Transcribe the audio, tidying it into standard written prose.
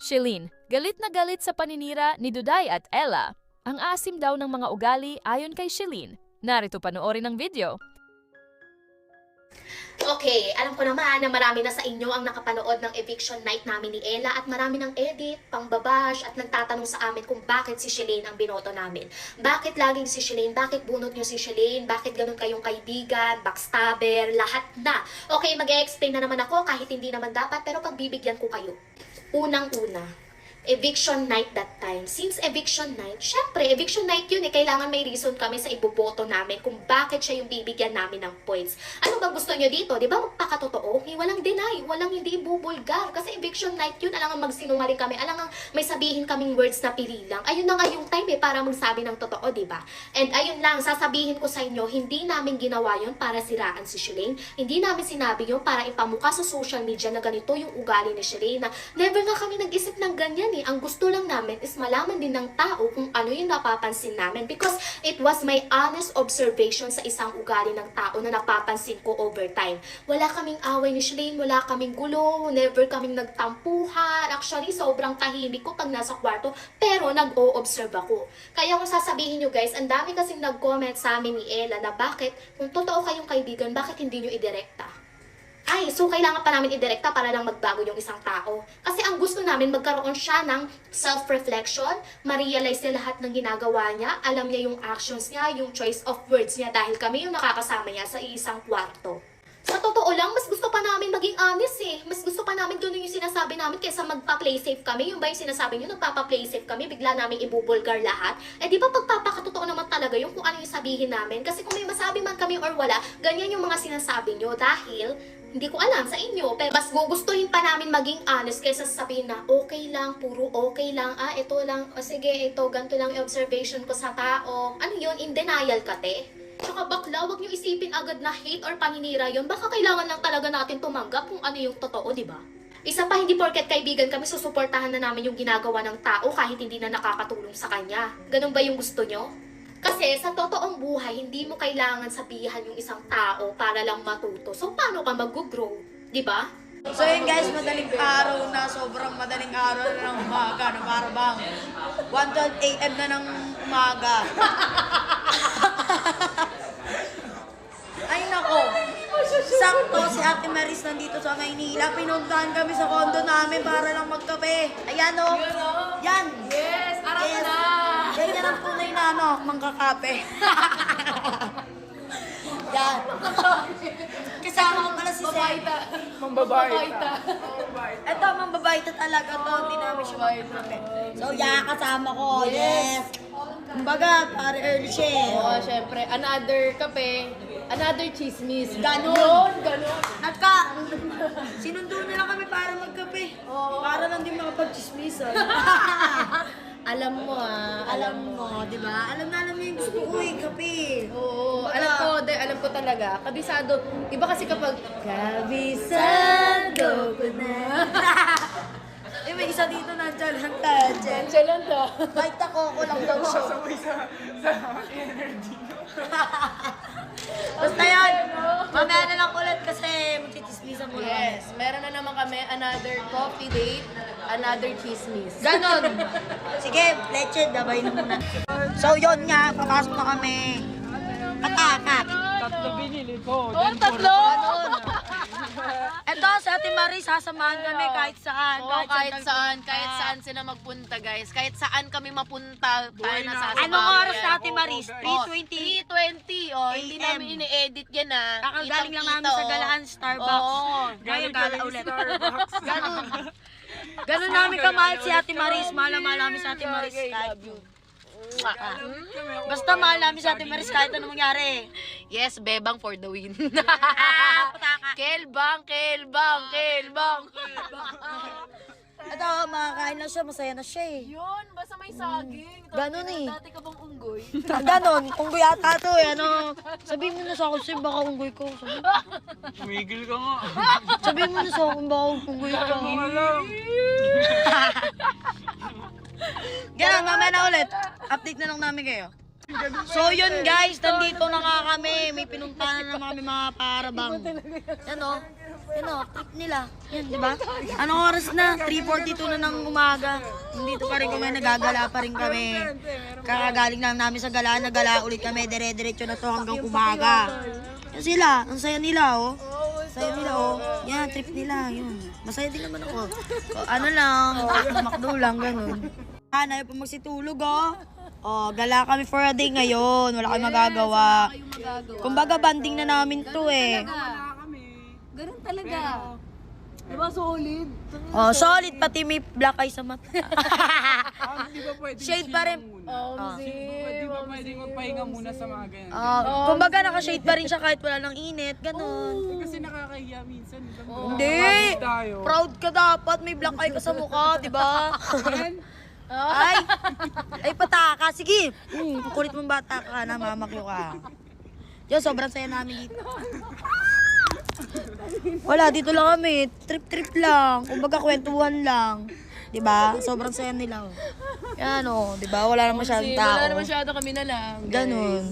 Shilin, galit na galit sa paninira ni Duday at Ella. Ang asim daw ng mga ugali ayon kay Shilin. Narito panoorin ang video. Okay, alam ko naman na marami na sa inyo ang nakapanood ng eviction night namin ni Ella at marami ng edit, pangbabash at nagtatanong sa amin kung bakit si Shilin ang binoto namin. Bakit laging si Shilin? Bakit bunot nyo si Shilin? Bakit ganun kayong kaibigan, backstabber, lahat na? Okay, mag-e-explain na naman ako kahit hindi naman dapat pero pagbibigyan ko kayo. Unang-una, eviction night that time. Since eviction night, syempre, eviction night yun eh. Kailangan may reason kami sa iboboto namin kung bakit siya yung bibigyan namin ng points. Ano bang gusto nyo dito? Di ba magpakatotoo? Walang deny, walang hindi bubulgar. Kasi eviction night yun, alangang magsinungaling kami, alangang may sabihin kaming words na pili lang. Ayun na nga yung time eh, para magsabi ng totoo, di ba? And ayun lang, sasabihin ko sa inyo, hindi namin ginawa yun para siraan si Shilin. Hindi namin sinabi yun para ipamuka sa social media na ganito yung ugali ni Shilin. Na never nga kami nag-isip ng ganyan. Ang gusto lang namin is malaman din ng tao kung ano yung napapansin namin because it was my honest observation sa isang ugali ng tao na napapansin ko over time. Wala kaming away ni Shilin, wala kaming gulo, never kaming nagtampuhan. Actually, sobrang tahimik ko pag nasa kwarto, pero nag-o-observe ako. Kaya kung sasabihin nyo guys, ang dami kasing nag-comment sa amin ni Ella na bakit, kung totoo kayong kaibigan, bakit hindi nyo idirekta? Ay, so kailangan pa namin idirekta para lang magbago yung isang tao. Kasi ang gusto namin, magkaroon siya ng self-reflection, ma-realize niya lahat ng ginagawa niya, alam niya yung actions niya, yung choice of words niya dahil kami yung nakakasama niya sa isang kwarto. Sa totoo lang, mas gusto pa namin maging honest eh. Mas gusto pa namin ganun yung sinasabi namin kaysa magpa-play safe kami. Yung ba yung sinasabi nyo, nagpapa-play safe kami, bigla namin ibubulgar lahat. Eh di ba pagpapakatotoo naman talaga yung kung ano yung sabihin namin? Kasi kung may masabi man kami or wala, ganyan yung mga sinasabi nyo dahil hindi ko alam sa inyo, pero mas gugustuhin pa namin maging honest kaysa sabihin na okay lang, puro okay lang, ito lang, sige, ito, ganito lang yung observation ko sa tao. Ano yun? In denial ka, te? Tsaka bakla, wag niyo isipin agad na hate or paninira yun. Baka kailangan lang talaga natin tumanggap kung ano yung totoo, di ba? Isa pa, hindi porket kaibigan kami, susuportahan na namin yung ginagawa ng tao kahit hindi na nakakatulong sa kanya. Ganun ba yung gusto nyo? Kasi sa totoong buhay, hindi mo kailangan sabihan yung isang tao para lang matuto. So, paano ka mag-grow? Di ba? So yun guys, madaling araw na, sobrang madaling araw na ng umaga, na para bang 1:12 AM na ng umaga. Ay nako, sakto si Ate Maris nandito sa Maynila. Pinuntahan kami sa condo namin para lang magkape. Ayan o. Yan. Yes! Araw Yes. na! Ganyan ang tunay na mangkakape. Yan. Kasama ko pala si Seth. Mambabaita. Ito, mambabaita talaga to. Hindi namin siya magkape. So, yeah, kasama ko. Yes. Kumbaga, para early siya eh. Oo, syempre. Another kape, another chismis. Ganon. Ganon. Sinundo nila kami para magkape. Para lang din makapag-chismisan. Alam mo Alam mo, di ba? Alam na alam mo yung gusto ko eh, kape. Oo, Kumbaga, alam ko talaga. Kabisado. Iba kasi kapag, kabisado ko na. eh, may isa dito nandiyan lang tayo. Siya lang to. Bait ako lang daw siya. Sa energy. Basta yan, mamaya na lang ulit kasi magchichismisan mo lang. Yes, meron na naman kami another coffee date, another chismis. Ganon. Sige, leche, dabay na muna. So yun nga, papasok na kami. Patakak. Tatlo binili ko. Oh, tatlo! Eto, sa Ate Marie, sasamahan kami kahit saan. Oo, kahit saan sila magpunta guys. Kahit saan kami mapunta, tayo nasasama. Anong oras na Ate Marie? 3:20. 3:20. Oh, hindi AM. namin ini-edit yan ah. Kakagaling lang namin Kitang-kita, sa oh. Galaan Starbucks. Oo. Ngayon gala ulit. Ganun. Ganun namin kamahal si Ate Maris. Mahal na mahal namin si Ate Maris. Kahit yun. Basta mahal namin si Ate Maris kahit anong mangyari. Yes, bebang for the win. Pataka. Kelbang. Ito, makakain na siya. Masaya na siya eh. Yun, basta may saging. Ganun eh. Dati ka bang unggoy? Ganon, unggoy ata to eh. Ano, sabihin mo na sa akin sa'yo, baka unggoy ko. Tumigil ka nga. Sabihin mo na sa akin, baka unggoy ko. Ganon, mamaya na ulit. Update na lang namin kayo. So yun guys, nandito na nga kami. May pinuntahan na naman kami mga parabang. Yan o. Yan o, trip nila. Yan, di ba? Anong oras na? 3:42 na ng umaga. Nandito pa rin kami, nagagala pa rin kami. Kakagaling lang namin sa gala, nagala ulit kami. Dire-diretso na to hanggang umaga. Yan sila, ang saya nila oh. Saya nila oh. Yan, trip nila. Yun. Masaya din naman ako. Ano lang, makdo lang, ganun. Ayaw pa magsitulog oh. Oh, gala kami for a day ngayon. Wala kami magagawa. Kumbaga banding na namin to eh. Ganun talaga. Diba solid? Oh, solid pati may black eye sa mata. Di ba pwede? Shade pa rin. Di ba pwede magpahinga muna sa mga ganyan? Kumbaga naka-shade pa rin siya kahit wala ng init, ganun. Kasi nakakahiya minsan. Hindi. Proud ka dapat, may black eye ka sa mukha, di ba? Ay pataka, sige. Kulit mong bata ka na, mamakyo ka. Diyan, sobrang saya namin dito. Wala, dito lang kami. Trip-trip lang. Kumbaga, kwentuhan lang. Diba? Sobrang saya nila. Oh. Yan o. Diba? Wala na masyadong tao. Wala na masyado kami na lang. Ganun.